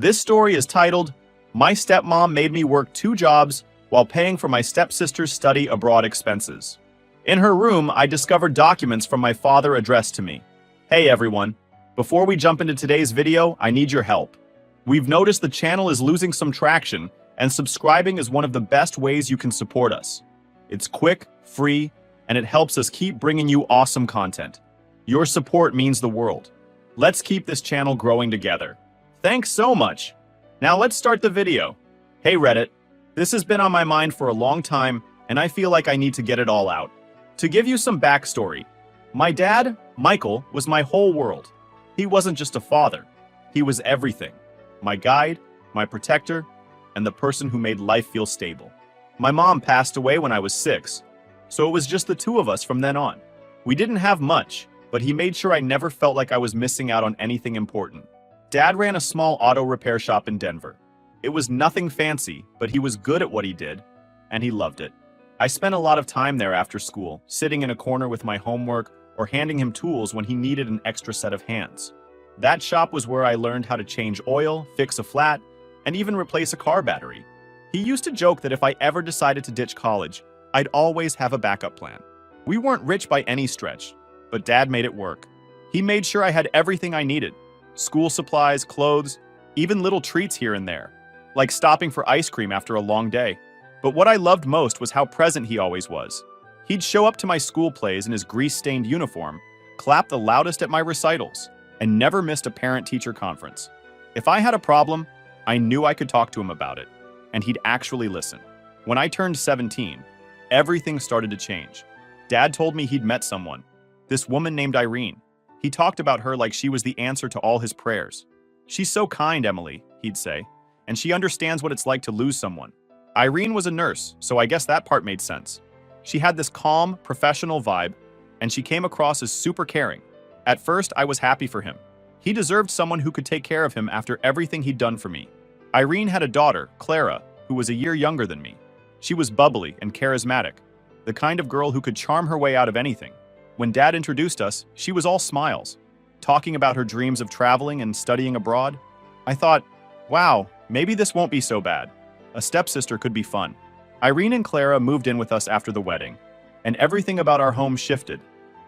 This story is titled, My Stepmom Made Me Work 2 Jobs While Paying for My Stepsister's Study Abroad Expenses. In her room, I discovered documents from my father addressed to me. Hey everyone, before we jump into today's video, I need your help. We've noticed the channel is losing some traction, and subscribing is one of the best ways you can support us. It's quick, free, and it helps us keep bringing you awesome content. Your support means the world. Let's keep this channel growing together. Thanks so much. Now let's start the video. Hey Reddit, this has been on my mind for a long time, and I feel like I need to get it all out. To give you some backstory, my dad, Michael, was my whole world. He wasn't just a father. He was everything. My guide, my protector, and the person who made life feel stable. My mom passed away when I was 6, so it was just the two of us from then on. We didn't have much, but he made sure I never felt like I was missing out on anything important. Dad ran a small auto repair shop in Denver. It was nothing fancy, but he was good at what he did, and he loved it. I spent a lot of time there after school, sitting in a corner with my homework or handing him tools when he needed an extra set of hands. That shop was where I learned how to change oil, fix a flat, and even replace a car battery. He used to joke that if I ever decided to ditch college, I'd always have a backup plan. We weren't rich by any stretch, but Dad made it work. He made sure I had everything I needed. School supplies, clothes, even little treats here and there, like stopping for ice cream after a long day. But what I loved most was how present he always was. He'd show up to my school plays in his grease-stained uniform, clap the loudest at my recitals, and never missed a parent-teacher conference. If I had a problem, I knew I could talk to him about it, and he'd actually listen. When I turned 17, everything started to change. Dad told me he'd met someone, this woman named Irene. He talked about her like she was the answer to all his prayers. She's so kind, Emily, he'd say, and she understands what it's like to lose someone. Irene was a nurse, so I guess that part made sense. She had this calm, professional vibe, and she came across as super caring. At first, I was happy for him. He deserved someone who could take care of him after everything he'd done for me. Irene had a daughter, Clara, who was a year younger than me. She was bubbly and charismatic, the kind of girl who could charm her way out of anything. When Dad introduced us, she was all smiles, talking about her dreams of traveling and studying abroad. I thought, wow, maybe this won't be so bad. A stepsister could be fun. Irene and Clara moved in with us after the wedding, and everything about our home shifted.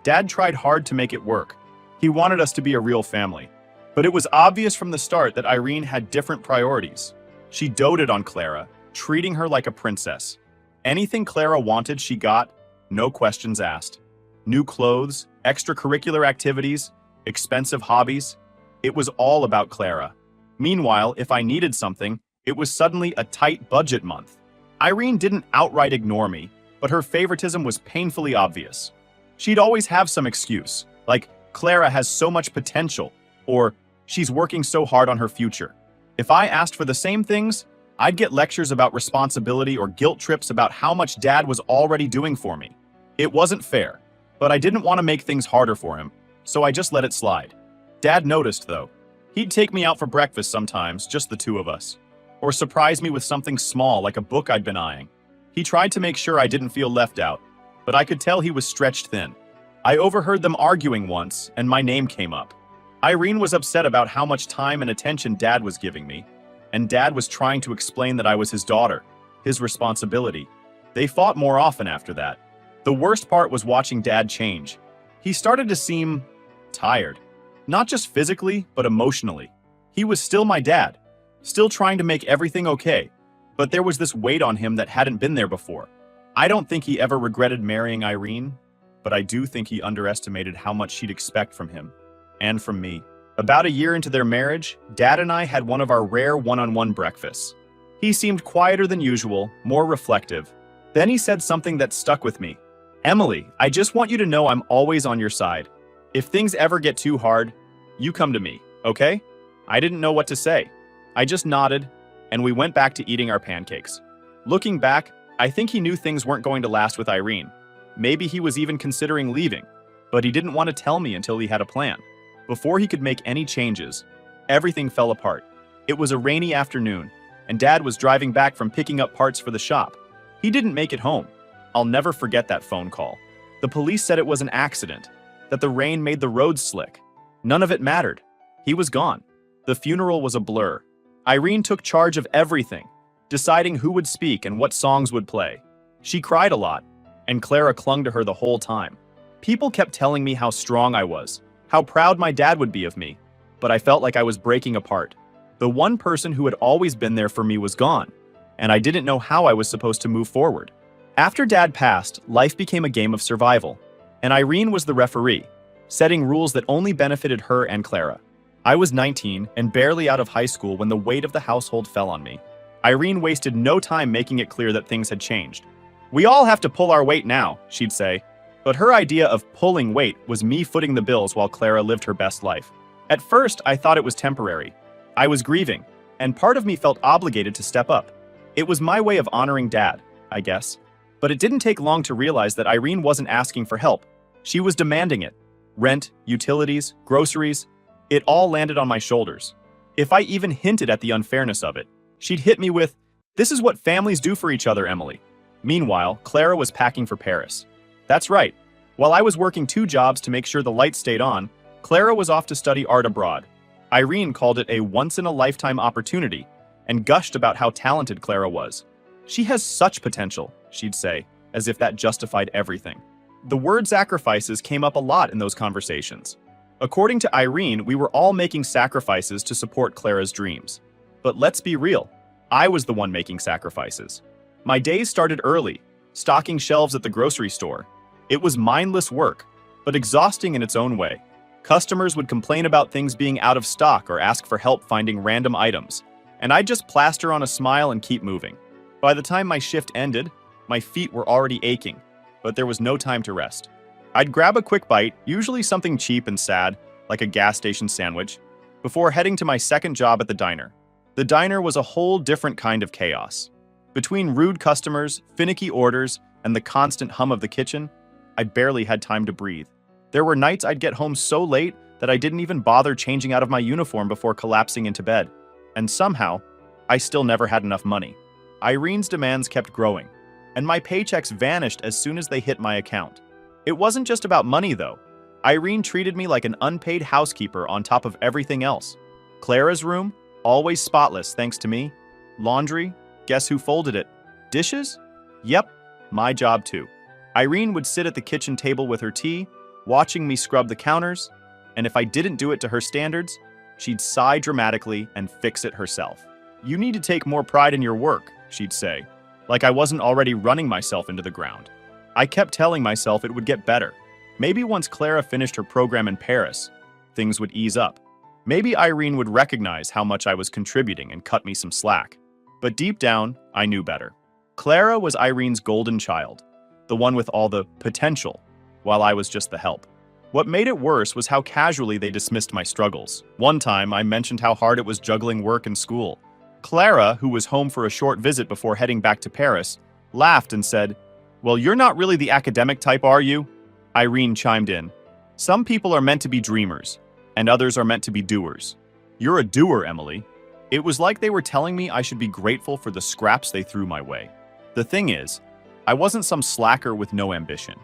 Dad tried hard to make it work. He wanted us to be a real family. But it was obvious from the start that Irene had different priorities. She doted on Clara, treating her like a princess. Anything Clara wanted, she got, no questions asked. New clothes, extracurricular activities, expensive hobbies. It was all about Clara. Meanwhile, if I needed something, it was suddenly a tight budget month. Irene didn't outright ignore me, but her favoritism was painfully obvious. She'd always have some excuse, like, Clara has so much potential, or she's working so hard on her future. If I asked for the same things, I'd get lectures about responsibility or guilt trips about how much Dad was already doing for me. It wasn't fair, but I didn't want to make things harder for him, so I just let it slide. Dad noticed, though. He'd take me out for breakfast sometimes, just the two of us, or surprise me with something small like a book I'd been eyeing. He tried to make sure I didn't feel left out, but I could tell he was stretched thin. I overheard them arguing once, and my name came up. Irene was upset about how much time and attention Dad was giving me, and Dad was trying to explain that I was his daughter, his responsibility. They fought more often after that. The worst part was watching Dad change. He started to seem tired, not just physically, but emotionally. He was still my dad, still trying to make everything okay, but there was this weight on him that hadn't been there before. I don't think he ever regretted marrying Irene, but I do think he underestimated how much she'd expect from him, and from me. About a year into their marriage, Dad and I had one of our rare one-on-one breakfasts. He seemed quieter than usual, more reflective. Then he said something that stuck with me. Emily, I just want you to know I'm always on your side. If things ever get too hard, you come to me, okay? I didn't know what to say. I just nodded, and we went back to eating our pancakes. Looking back, I think he knew things weren't going to last with Irene. Maybe he was even considering leaving, but he didn't want to tell me until he had a plan. Before he could make any changes, everything fell apart. It was a rainy afternoon, and Dad was driving back from picking up parts for the shop. He didn't make it home. I'll never forget that phone call. The police said it was an accident, that the rain made the roads slick. None of it mattered. He was gone. The funeral was a blur. Irene took charge of everything, deciding who would speak and what songs would play. She cried a lot, and Clara clung to her the whole time. People kept telling me how strong I was, how proud my dad would be of me, but I felt like I was breaking apart. The one person who had always been there for me was gone, and I didn't know how I was supposed to move forward. After Dad passed, life became a game of survival, and Irene was the referee, setting rules that only benefited her and Clara. I was 19 and barely out of high school when the weight of the household fell on me. Irene wasted no time making it clear that things had changed. "We all have to pull our weight now," she'd say. But her idea of pulling weight was me footing the bills while Clara lived her best life. At first, I thought it was temporary. I was grieving, and part of me felt obligated to step up. It was my way of honoring Dad, I guess. But it didn't take long to realize that Irene wasn't asking for help. She was demanding it. Rent, utilities, groceries, it all landed on my shoulders. If I even hinted at the unfairness of it, she'd hit me with, "This is what families do for each other, Emily." Meanwhile, Clara was packing for Paris. That's right. While I was working 2 jobs to make sure the lights stayed on, Clara was off to study art abroad. Irene called it a once-in-a-lifetime opportunity and gushed about how talented Clara was. "She has such potential," she'd say, as if that justified everything. The word sacrifices came up a lot in those conversations. According to Irene, we were all making sacrifices to support Clara's dreams. But let's be real, I was the one making sacrifices. My days started early, stocking shelves at the grocery store. It was mindless work, but exhausting in its own way. Customers would complain about things being out of stock or ask for help finding random items, and I'd just plaster on a smile and keep moving. By the time my shift ended, my feet were already aching, but there was no time to rest. I'd grab a quick bite, usually something cheap and sad, like a gas station sandwich, before heading to my second job at the diner. The diner was a whole different kind of chaos. Between rude customers, finicky orders, and the constant hum of the kitchen, I barely had time to breathe. There were nights I'd get home so late that I didn't even bother changing out of my uniform before collapsing into bed. And somehow, I still never had enough money. Irene's demands kept growing, and my paychecks vanished as soon as they hit my account. It wasn't just about money, though. Irene treated me like an unpaid housekeeper on top of everything else. Clara's room, always spotless thanks to me. Laundry, guess who folded it? Dishes? Yep, my job too. Irene would sit at the kitchen table with her tea, watching me scrub the counters, and if I didn't do it to her standards, she'd sigh dramatically and fix it herself. "You need to take more pride in your work," she'd say, like I wasn't already running myself into the ground. I kept telling myself it would get better. Maybe once Clara finished her program in Paris, things would ease up. Maybe Irene would recognize how much I was contributing and cut me some slack. But deep down, I knew better. Clara was Irene's golden child, the one with all the potential, while I was just the help. What made it worse was how casually they dismissed my struggles. One time, I mentioned how hard it was juggling work and school. Clara, who was home for a short visit before heading back to Paris, laughed and said, "Well, you're not really the academic type, are you?" Irene chimed in, "Some people are meant to be dreamers, and others are meant to be doers. You're a doer, Emily." It was like they were telling me I should be grateful for the scraps they threw my way. The thing is, I wasn't some slacker with no ambition.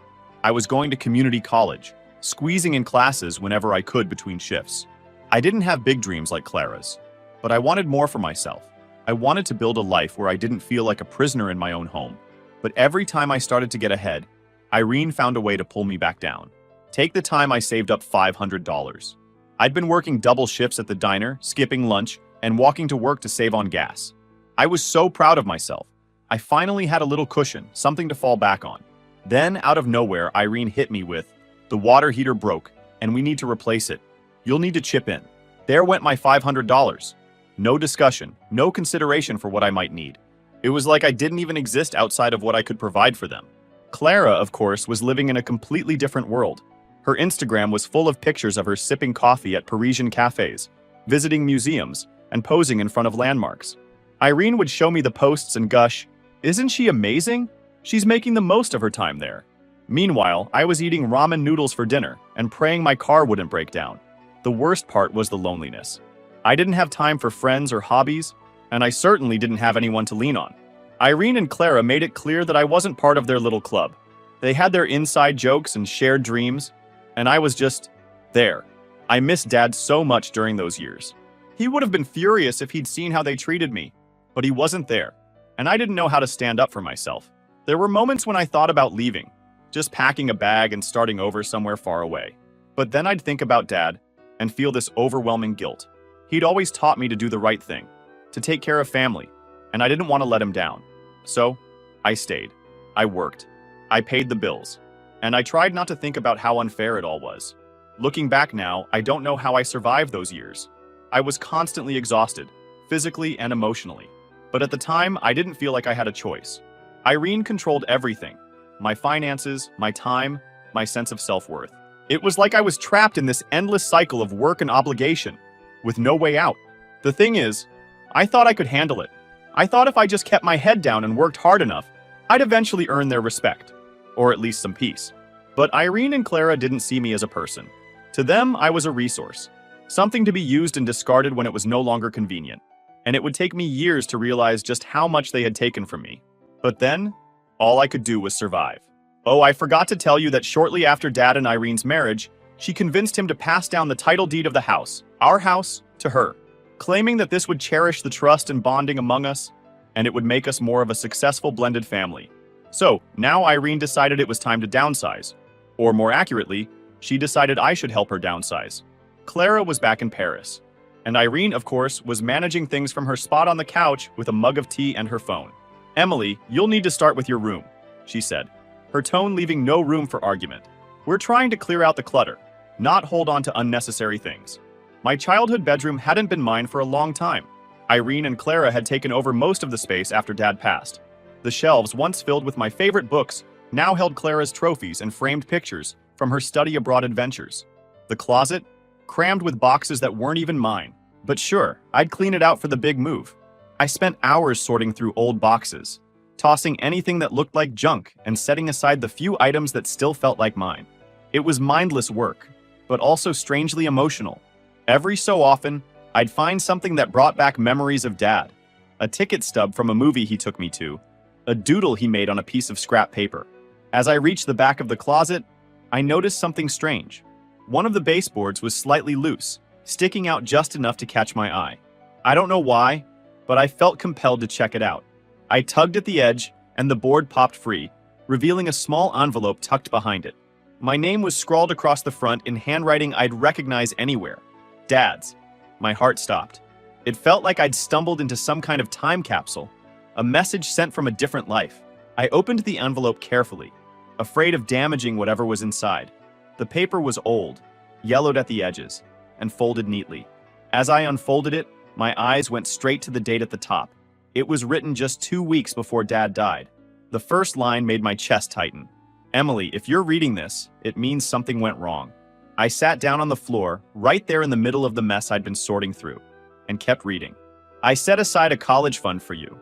I was going to community college, squeezing in classes whenever I could between shifts. I didn't have big dreams like Clara's, but I wanted more for myself. I wanted to build a life where I didn't feel like a prisoner in my own home. But every time I started to get ahead, Irene found a way to pull me back down. Take the time I saved up $500. I'd been working double shifts at the diner, skipping lunch, and walking to work to save on gas. I was so proud of myself. I finally had a little cushion, something to fall back on. Then, out of nowhere, Irene hit me with, "The water heater broke, and we need to replace it. You'll need to chip in." There went my $500. No discussion, no consideration for what I might need. It was like I didn't even exist outside of what I could provide for them. Clara, of course, was living in a completely different world. Her Instagram was full of pictures of her sipping coffee at Parisian cafes, visiting museums, and posing in front of landmarks. Irene would show me the posts and gush, "Isn't she amazing? She's making the most of her time there." Meanwhile, I was eating ramen noodles for dinner and praying my car wouldn't break down. The worst part was the loneliness. I didn't have time for friends or hobbies, and I certainly didn't have anyone to lean on. Irene and Clara made it clear that I wasn't part of their little club. They had their inside jokes and shared dreams, and I was just there. I missed Dad so much during those years. He would have been furious if he'd seen how they treated me, but he wasn't there, and I didn't know how to stand up for myself. There were moments when I thought about leaving, just packing a bag and starting over somewhere far away. But then I'd think about Dad and feel this overwhelming guilt. He'd always taught me to do the right thing, to take care of family, and I didn't want to let him down. So, I stayed. I worked. I paid the bills. And I tried not to think about how unfair it all was. Looking back now, I don't know how I survived those years. I was constantly exhausted, physically and emotionally. But at the time, I didn't feel like I had a choice. Irene controlled everything. My finances, my time, my sense of self-worth. It was like I was trapped in this endless cycle of work and obligation, with no way out. The thing is, I thought I could handle it. I thought if I just kept my head down and worked hard enough, I'd eventually earn their respect, or at least some peace. But Irene and Clara didn't see me as a person. To them, I was a resource, something to be used and discarded when it was no longer convenient. And it would take me years to realize just how much they had taken from me. But then, all I could do was survive. Oh, I forgot to tell you that shortly after Dad and Irene's marriage, she convinced him to pass down the title deed of the house, our house, to her, claiming that this would cherish the trust and bonding among us, and it would make us more of a successful blended family. So, now Irene decided it was time to downsize. Or more accurately, she decided I should help her downsize. Clara was back in Paris, and Irene, of course, was managing things from her spot on the couch with a mug of tea and her phone. "Emily, you'll need to start with your room," she said, her tone leaving no room for argument. "We're trying to clear out the clutter, not hold on to unnecessary things." My childhood bedroom hadn't been mine for a long time. Irene and Clara had taken over most of the space after Dad passed. The shelves, once filled with my favorite books, now held Clara's trophies and framed pictures from her study abroad adventures. The closet, crammed with boxes that weren't even mine. But sure, I'd clean it out for the big move. I spent hours sorting through old boxes, tossing anything that looked like junk and setting aside the few items that still felt like mine. It was mindless work, but also strangely emotional. Every so often, I'd find something that brought back memories of Dad. A ticket stub from a movie he took me to, a doodle he made on a piece of scrap paper. As I reached the back of the closet, I noticed something strange. One of the baseboards was slightly loose, sticking out just enough to catch my eye. I don't know why, but I felt compelled to check it out. I tugged at the edge, and the board popped free, revealing a small envelope tucked behind it. My name was scrawled across the front in handwriting I'd recognize anywhere. Dad's. My heart stopped. It felt like I'd stumbled into some kind of time capsule, a message sent from a different life. I opened the envelope carefully, afraid of damaging whatever was inside. The paper was old, yellowed at the edges, and folded neatly. As I unfolded it, my eyes went straight to the date at the top. It was written just 2 weeks before Dad died. The first line made my chest tighten. "Emily, if you're reading this, it means something went wrong." I sat down on the floor, right there in the middle of the mess I'd been sorting through, and kept reading. "I set aside a college fund for you.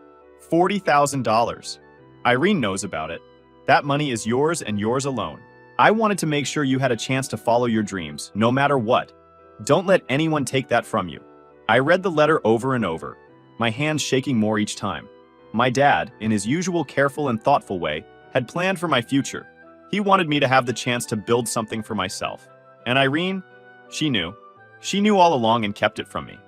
$40,000. Irene knows about it. That money is yours and yours alone. I wanted to make sure you had a chance to follow your dreams, no matter what. Don't let anyone take that from you." I read the letter over and over, my hands shaking more each time. My dad, in his usual careful and thoughtful way, had planned for my future. He wanted me to have the chance to build something for myself. And Irene, she knew. She knew all along and kept it from me.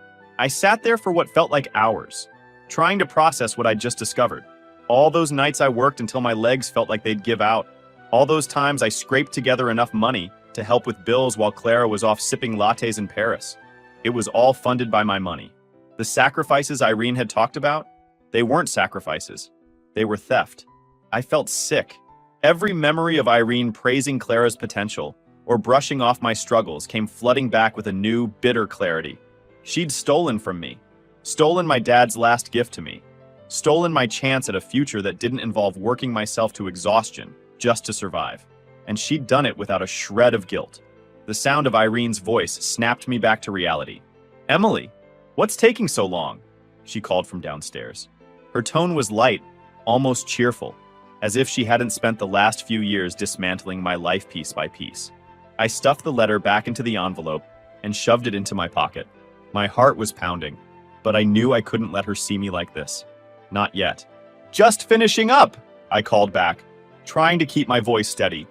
I sat there for what felt like hours, trying to process what I'd just discovered. All those nights I worked until my legs felt like they'd give out. All those times I scraped together enough money to help with bills while Clara was off sipping lattes in Paris. It was all funded by my money. The sacrifices Irene had talked about, they weren't sacrifices. They were theft. I felt sick. Every memory of Irene praising Clara's potential or brushing off my struggles came flooding back with a new, bitter clarity. She'd stolen from me. Stolen my dad's last gift to me. Stolen my chance at a future that didn't involve working myself to exhaustion just to survive. And she'd done it without a shred of guilt. The sound of Irene's voice snapped me back to reality. "Emily, what's taking so long?" she called from downstairs. Her tone was light, almost cheerful, as if she hadn't spent the last few years dismantling my life piece by piece. I stuffed the letter back into the envelope and shoved it into my pocket. My heart was pounding, but I knew I couldn't let her see me like this. Not yet. "Just finishing up," I called back, trying to keep my voice steady.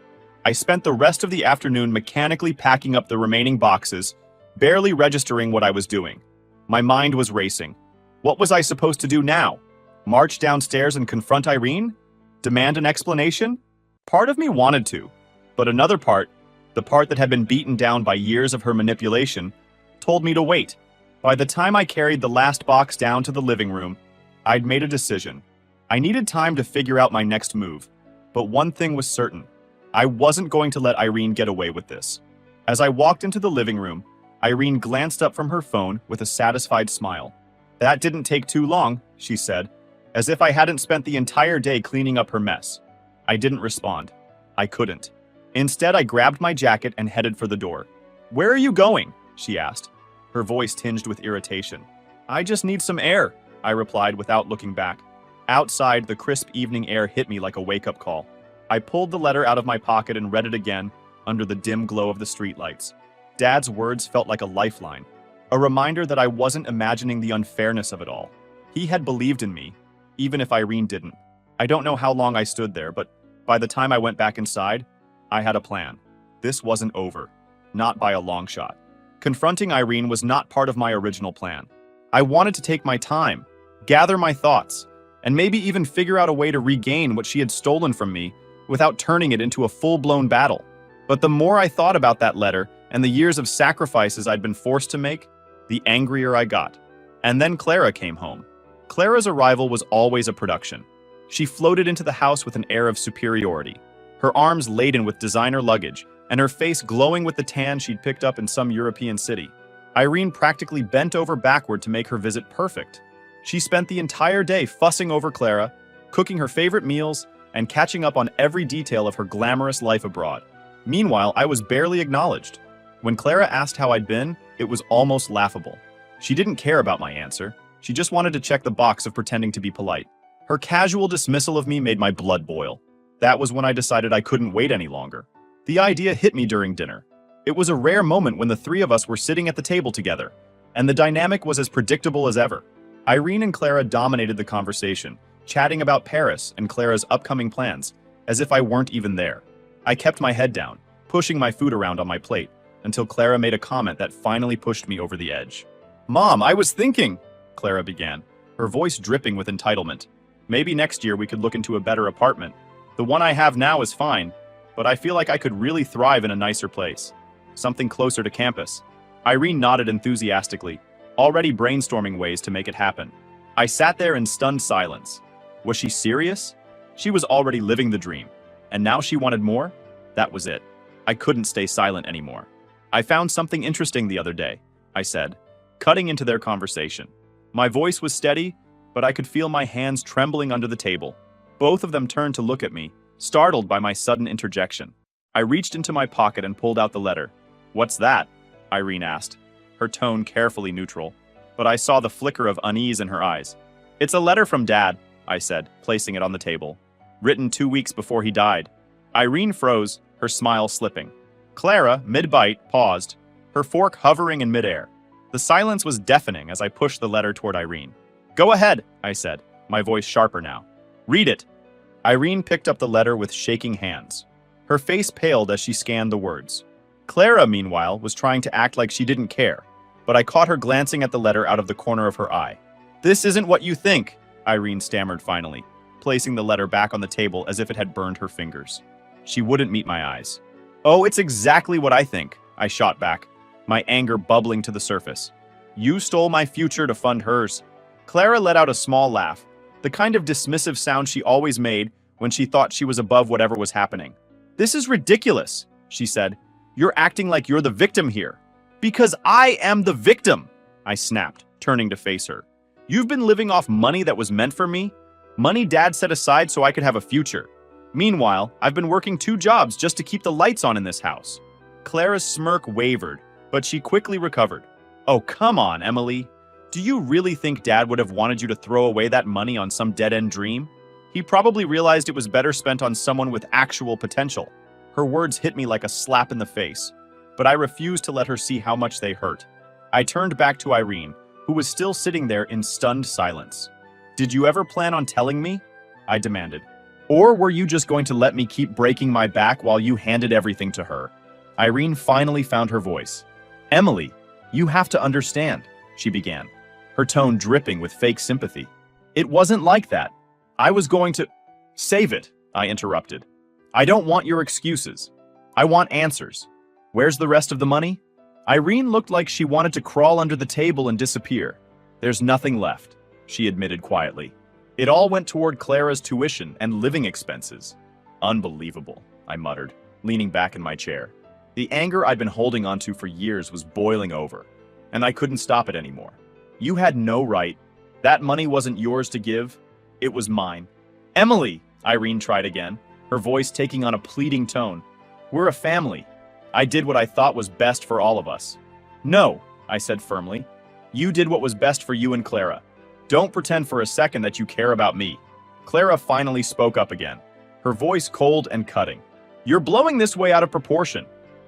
I spent the rest of the afternoon mechanically packing up the remaining boxes, barely registering what I was doing. My mind was racing. What was I supposed to do now? March downstairs and confront Irene? Demand an explanation? Part of me wanted to, but another part, the part that had been beaten down by years of her manipulation, told me to wait. By the time I carried the last box down to the living room, I'd made a decision. I needed time to figure out my next move, but one thing was certain. I wasn't going to let Irene get away with this. As I walked into the living room, Irene glanced up from her phone with a satisfied smile. "That didn't take too long," she said, as if I hadn't spent the entire day cleaning up her mess. I didn't respond. I couldn't. Instead, I grabbed my jacket and headed for the door. "Where are you going?" she asked, her voice tinged with irritation. "I just need some air," I replied without looking back. Outside, the crisp evening air hit me like a wake-up call. I pulled the letter out of my pocket and read it again under the dim glow of the streetlights. Dad's words felt like a lifeline, a reminder that I wasn't imagining the unfairness of it all. He had believed in me, even if Irene didn't. I don't know how long I stood there, but by the time I went back inside, I had a plan. This wasn't over. Not by a long shot. Confronting Irene was not part of my original plan. I wanted to take my time, gather my thoughts, and maybe even figure out a way to regain what she had stolen from me without turning it into a full-blown battle. But the more I thought about that letter and the years of sacrifices I'd been forced to make, the angrier I got. And then Clara came home. Clara's arrival was always a production. She floated into the house with an air of superiority, her arms laden with designer luggage, and her face glowing with the tan she'd picked up in some European city. Irene practically bent over backward to make her visit perfect. She spent the entire day fussing over Clara, cooking her favorite meals, and catching up on every detail of her glamorous life abroad. Meanwhile, I was barely acknowledged. When Clara asked how I'd been, it was almost laughable. She didn't care about my answer. She just wanted to check the box of pretending to be polite. Her casual dismissal of me made my blood boil. That was when I decided I couldn't wait any longer. The idea hit me during dinner. It was a rare moment when the three of us were sitting at the table together, and the dynamic was as predictable as ever. Irene and Clara dominated the conversation, chatting about Paris and Clara's upcoming plans, as if I weren't even there. I kept my head down, pushing my food around on my plate, until Clara made a comment that finally pushed me over the edge. "Mom, I was thinking," Clara began, her voice dripping with entitlement. "Maybe next year we could look into a better apartment. The one I have now is fine, but I feel like I could really thrive in a nicer place. Something closer to campus." Irene nodded enthusiastically, already brainstorming ways to make it happen. I sat there in stunned silence. Was she serious? She was already living the dream, and now she wanted more? That was it. I couldn't stay silent anymore. "I found something interesting the other day," I said, cutting into their conversation. My voice was steady, but I could feel my hands trembling under the table. Both of them turned to look at me, startled by my sudden interjection. I reached into my pocket and pulled out the letter. "What's that?" Irene asked, her tone carefully neutral, but I saw the flicker of unease in her eyes. "It's a letter from Dad," I said, placing it on the table. "Written 2 weeks before he died." Irene froze, her smile slipping. Clara, mid-bite, paused, her fork hovering in midair. The silence was deafening as I pushed the letter toward Irene. "Go ahead," I said, my voice sharper now. "Read it." Irene picked up the letter with shaking hands. Her face paled as she scanned the words. Clara, meanwhile, was trying to act like she didn't care, but I caught her glancing at the letter out of the corner of her eye. "This isn't what you think," Irene stammered finally, placing the letter back on the table as if it had burned her fingers. She wouldn't meet my eyes. "Oh, it's exactly what I think," I shot back, my anger bubbling to the surface. "You stole my future to fund hers." Clara let out a small laugh, the kind of dismissive sound she always made when she thought she was above whatever was happening. "This is ridiculous," she said. "You're acting like you're the victim here." "Because I am the victim," I snapped, turning to face her. "You've been living off money that was meant for me, money Dad set aside so I could have a future. Meanwhile, I've been working 2 jobs just to keep the lights on in this house." Clara's smirk wavered, but she quickly recovered. "Oh, come on, Emily. Do you really think Dad would have wanted you to throw away that money on some dead-end dream? He probably realized it was better spent on someone with actual potential." Her words hit me like a slap in the face, but I refused to let her see how much they hurt. I turned back to Irene, who was still sitting there in stunned silence. "Did you ever plan on telling me?" I demanded. "Or were you just going to let me keep breaking my back while you handed everything to her?" Irene finally found her voice. "Emily, you have to understand," she began, her tone dripping with fake sympathy. It wasn't like that. I was going to— Save it, I interrupted. I don't want your excuses. I want answers. Where's the rest of the money? Irene looked like she wanted to crawl under the table and disappear. There's nothing left, she admitted quietly. It all went toward Clara's tuition and living expenses. Unbelievable, I muttered, leaning back in my chair. The anger I'd been holding onto for years was boiling over, and I couldn't stop it anymore. You had no right. That money wasn't yours to give. It was mine. Emily, Irene tried again, her voice taking on a pleading tone. We're a family. I did what I thought was best for all of us. No, I said firmly. You did what was best for you and Clara. Don't pretend for a second that you care about me. Clara finally spoke up again, her voice cold and cutting. You're blowing this way out of proportion.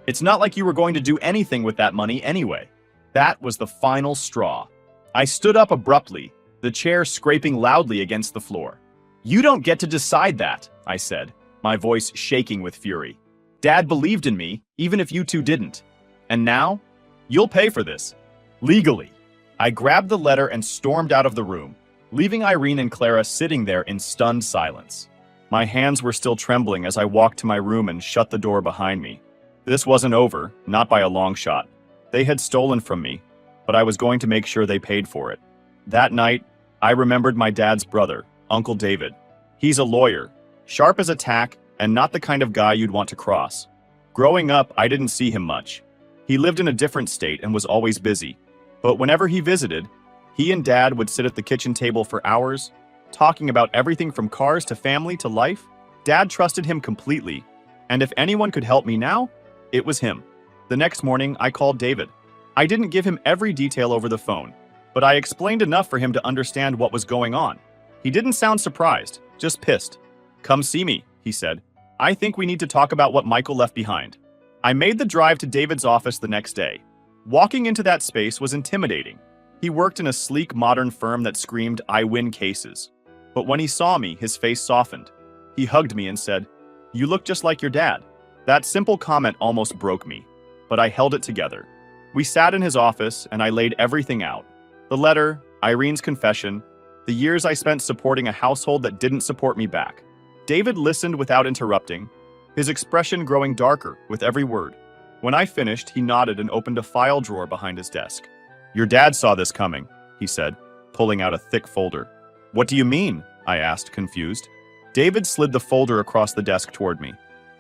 It's not like you were going to do anything with that money anyway. That was the final straw. I stood up abruptly, the chair scraping loudly against the floor. You don't get to decide that, I said, my voice shaking with fury. Dad believed in me, even if you two didn't. And now, you'll pay for this. Legally. I grabbed the letter and stormed out of the room, leaving Irene and Clara sitting there in stunned silence. My hands were still trembling as I walked to my room and shut the door behind me. This wasn't over, not by a long shot. They had stolen from me, but I was going to make sure they paid for it. That night, I remembered my dad's brother, Uncle David. He's a lawyer, sharp as a tack, and not the kind of guy you'd want to cross. Growing up, I didn't see him much. He lived in a different state and was always busy. But whenever he visited, he and Dad would sit at the kitchen table for hours, talking about everything from cars to family to life. Dad trusted him completely, and if anyone could help me now, it was him. The next morning, I called David. I didn't give him every detail over the phone, but I explained enough for him to understand what was going on. He didn't sound surprised, just pissed. Come see me, he said. I think we need to talk about what Michael left behind. I made the drive to David's office the next day. Walking into that space was intimidating. He worked in a sleek, modern firm that screamed, I win cases. But when he saw me, his face softened. He hugged me and said, You look just like your dad. That simple comment almost broke me, but I held it together. We sat in his office and I laid everything out. The letter, Irene's confession, the years I spent supporting a household that didn't support me back. David listened without interrupting, his expression growing darker with every word. When I finished, he nodded and opened a file drawer behind his desk. Your dad saw this coming, he said, pulling out a thick folder. What do you mean? I asked, confused. David slid the folder across the desk toward me.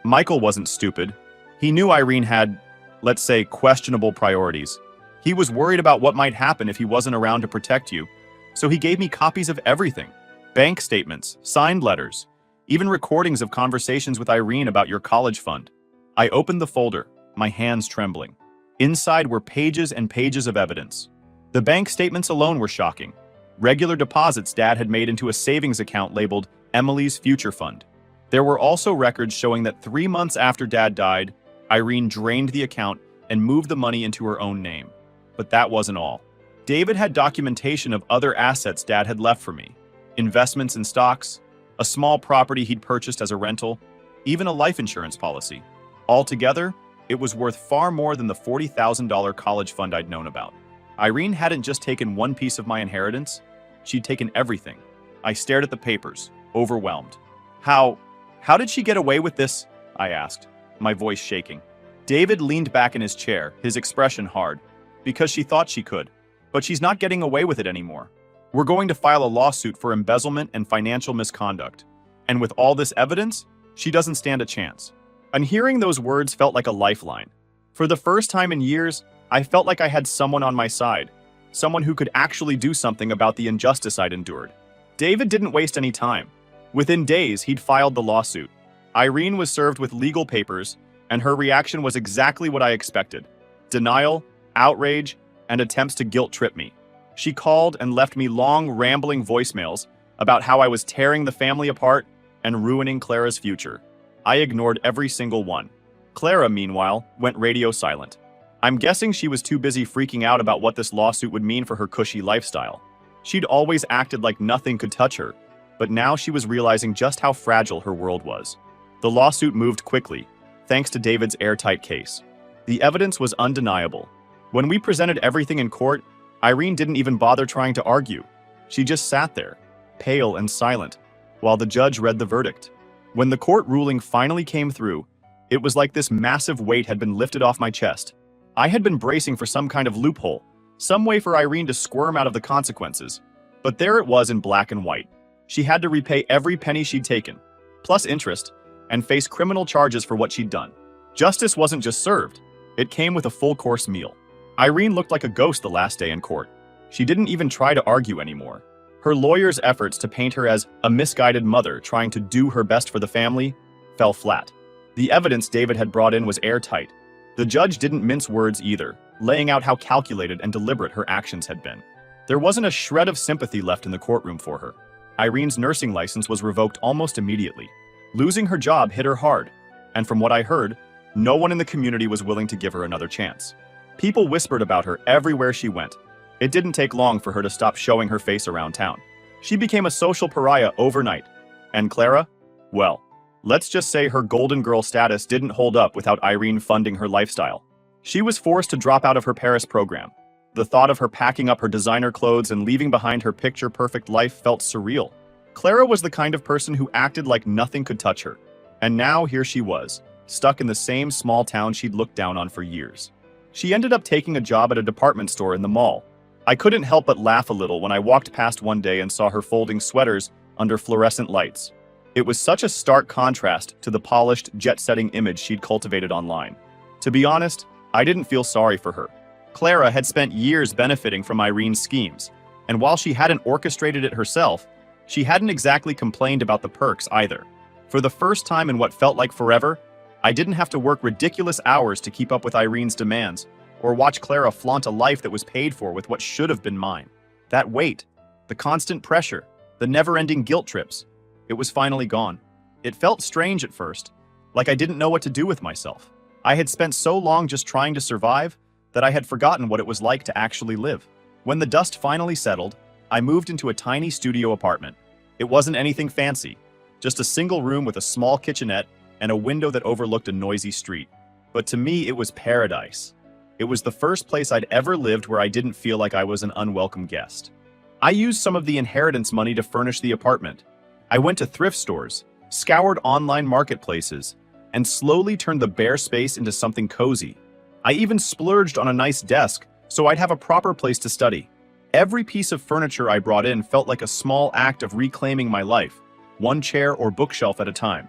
Michael wasn't stupid. He knew Irene had, let's say, questionable priorities. He was worried about what might happen if he wasn't around to protect you, so he gave me copies of everything. Bank statements, signed letters, even recordings of conversations with Irene about your college fund. I opened the folder, my hands trembling. Inside were pages and pages of evidence. The bank statements alone were shocking. Regular deposits Dad had made into a savings account labeled Emily's Future Fund. There were also records showing that 3 months after Dad died, Irene drained the account and moved the money into her own name. But that wasn't all. David had documentation of other assets Dad had left for me. Investments in stocks, a small property he'd purchased as a rental, even a life insurance policy. Altogether, it was worth far more than the $40,000 college fund I'd known about. Irene hadn't just taken one piece of my inheritance, she'd taken everything. I stared at the papers, overwhelmed. How did she get away with this? I asked, my voice shaking. David leaned back in his chair, his expression hard. Because she thought she could. But she's not getting away with it anymore. We're going to file a lawsuit for embezzlement and financial misconduct. And with all this evidence, she doesn't stand a chance. And hearing those words felt like a lifeline. For the first time in years, I felt like I had someone on my side. Someone who could actually do something about the injustice I'd endured. David didn't waste any time. Within days, he'd filed the lawsuit. Irene was served with legal papers, and her reaction was exactly what I expected. Denial, outrage, and attempts to guilt-trip me. She called and left me long, rambling voicemails about how I was tearing the family apart and ruining Clara's future. I ignored every single one. Clara, meanwhile, went radio silent. I'm guessing she was too busy freaking out about what this lawsuit would mean for her cushy lifestyle. She'd always acted like nothing could touch her, but now she was realizing just how fragile her world was. The lawsuit moved quickly, thanks to David's airtight case. The evidence was undeniable. When we presented everything in court, Irene didn't even bother trying to argue. She just sat there, pale and silent, while the judge read the verdict. When the court ruling finally came through, it was like this massive weight had been lifted off my chest. I had been bracing for some kind of loophole, some way for Irene to squirm out of the consequences. But there it was in black and white. She had to repay every penny she'd taken, plus interest, and face criminal charges for what she'd done. Justice wasn't just served, it came with a full-course meal. Irene looked like a ghost the last day in court. She didn't even try to argue anymore. Her lawyer's efforts to paint her as a misguided mother trying to do her best for the family fell flat. The evidence David had brought in was airtight. The judge didn't mince words either, laying out how calculated and deliberate her actions had been. There wasn't a shred of sympathy left in the courtroom for her. Irene's nursing license was revoked almost immediately. Losing her job hit her hard, and from what I heard, no one in the community was willing to give her another chance. People whispered about her everywhere she went. It didn't take long for her to stop showing her face around town. She became a social pariah overnight. And Clara? Well, let's just say her golden girl status didn't hold up without Irene funding her lifestyle. She was forced to drop out of her Paris program. The thought of her packing up her designer clothes and leaving behind her picture-perfect life felt surreal. Clara was the kind of person who acted like nothing could touch her. And now here she was, stuck in the same small town she'd looked down on for years. She ended up taking a job at a department store in the mall. I couldn't help but laugh a little when I walked past one day and saw her folding sweaters under fluorescent lights. It was such a stark contrast to the polished, jet-setting image she'd cultivated online. To be honest, I didn't feel sorry for her. Clara had spent years benefiting from Irene's schemes, and while she hadn't orchestrated it herself, she hadn't exactly complained about the perks either. For the first time in what felt like forever, I didn't have to work ridiculous hours to keep up with Irene's demands, or watch Clara flaunt a life that was paid for with what should have been mine. That weight, the constant pressure, the never-ending guilt trips, it was finally gone. It felt strange at first, like I didn't know what to do with myself. I had spent so long just trying to survive that I had forgotten what it was like to actually live. When the dust finally settled, I moved into a tiny studio apartment. It wasn't anything fancy, just a single room with a small kitchenette and a window that overlooked a noisy street. But to me, it was paradise. It was the first place I'd ever lived where I didn't feel like I was an unwelcome guest. I used some of the inheritance money to furnish the apartment. I went to thrift stores, scoured online marketplaces, and slowly turned the bare space into something cozy. I even splurged on a nice desk so I'd have a proper place to study. Every piece of furniture I brought in felt like a small act of reclaiming my life, one chair or bookshelf at a time.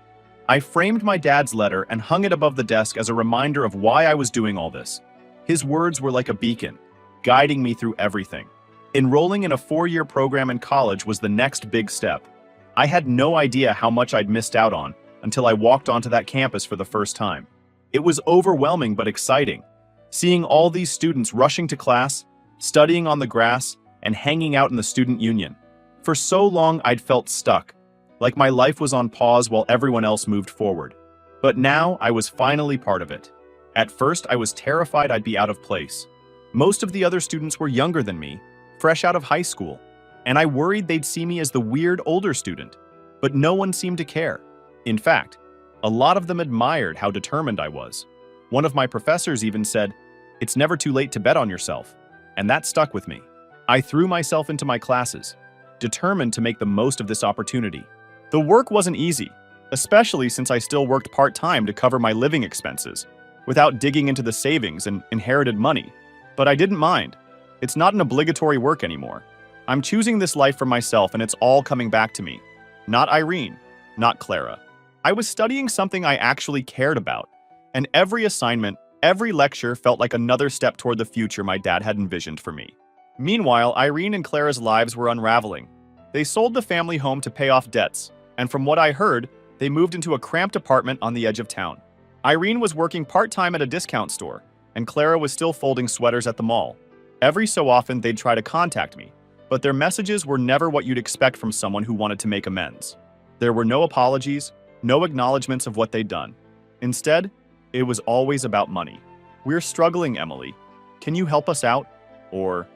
I framed my dad's letter and hung it above the desk as a reminder of why I was doing all this. His words were like a beacon, guiding me through everything. Enrolling in a 4-year program in college was the next big step. I had no idea how much I'd missed out on until I walked onto that campus for the first time. It was overwhelming but exciting, seeing all these students rushing to class, studying on the grass, and hanging out in the student union. For so long, I'd felt stuck, like my life was on pause while everyone else moved forward. But now, I was finally part of it. At first, I was terrified I'd be out of place. Most of the other students were younger than me, fresh out of high school, and I worried they'd see me as the weird older student. But no one seemed to care. In fact, a lot of them admired how determined I was. One of my professors even said, "It's never too late to bet on yourself," and that stuck with me. I threw myself into my classes, determined to make the most of this opportunity. The work wasn't easy, especially since I still worked part-time to cover my living expenses, without digging into the savings and inherited money. But I didn't mind. It's not an obligatory work anymore. I'm choosing this life for myself, and it's all coming back to me. Not Irene, not Clara. I was studying something I actually cared about, and every assignment, every lecture felt like another step toward the future my dad had envisioned for me. Meanwhile, Irene and Clara's lives were unraveling. They sold the family home to pay off debts, and from what I heard, they moved into a cramped apartment on the edge of town. Irene was working part-time at a discount store, and Clara was still folding sweaters at the mall. Every so often, they'd try to contact me, but their messages were never what you'd expect from someone who wanted to make amends. There were no apologies, no acknowledgments of what they'd done. Instead, it was always about money. "We're struggling, Emily. Can you help us out?" Or,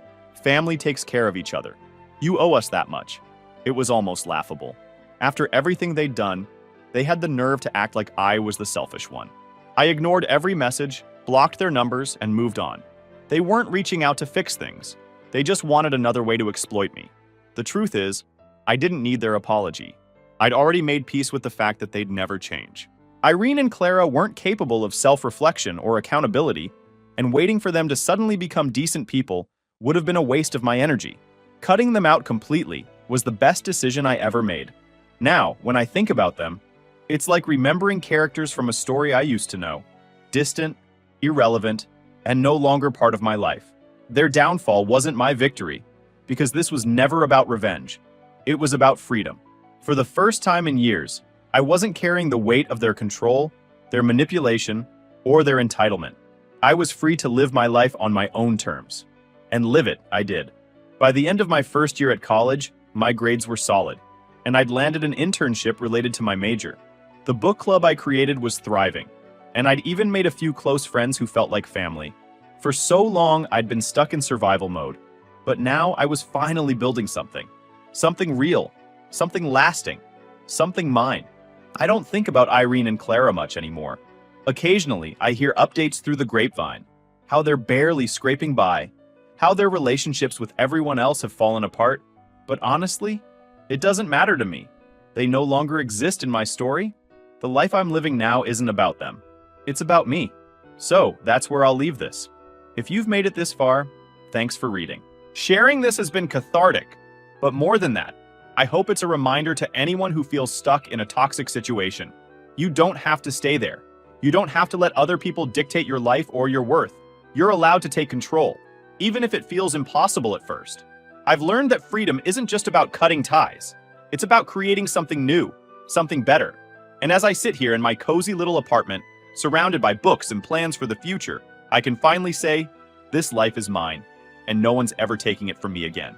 "Family takes care of each other. You owe us that much." It was almost laughable. After everything they'd done, they had the nerve to act like I was the selfish one. I ignored every message, blocked their numbers, and moved on. They weren't reaching out to fix things. They just wanted another way to exploit me. The truth is, I didn't need their apology. I'd already made peace with the fact that they'd never change. Irene and Clara weren't capable of self-reflection or accountability, and waiting for them to suddenly become decent people would have been a waste of my energy. Cutting them out completely was the best decision I ever made. Now, when I think about them, it's like remembering characters from a story I used to know. Distant, irrelevant, and no longer part of my life. Their downfall wasn't my victory, because this was never about revenge. It was about freedom. For the first time in years, I wasn't carrying the weight of their control, their manipulation, or their entitlement. I was free to live my life on my own terms. And live it, I did. By the end of my first year at college, my grades were solid, and I'd landed an internship related to my major. The book club I created was thriving, and I'd even made a few close friends who felt like family. For so long, I'd been stuck in survival mode, but now I was finally building something. Something real, something lasting, something mine. I don't think about Irene and Clara much anymore. Occasionally, I hear updates through the grapevine, how they're barely scraping by, how their relationships with everyone else have fallen apart. But honestly, it doesn't matter to me. They no longer exist in my story. The life I'm living now isn't about them. It's about me. So that's where I'll leave this. If you've made it this far, thanks for reading. Sharing this has been cathartic, but more than that, I hope it's a reminder to anyone who feels stuck in a toxic situation. You don't have to stay there. You don't have to let other people dictate your life or your worth. You're allowed to take control, even if it feels impossible at first. I've learned that freedom isn't just about cutting ties. It's about creating something new, something better. And as I sit here in my cozy little apartment, surrounded by books and plans for the future, I can finally say, this life is mine, and no one's ever taking it from me again.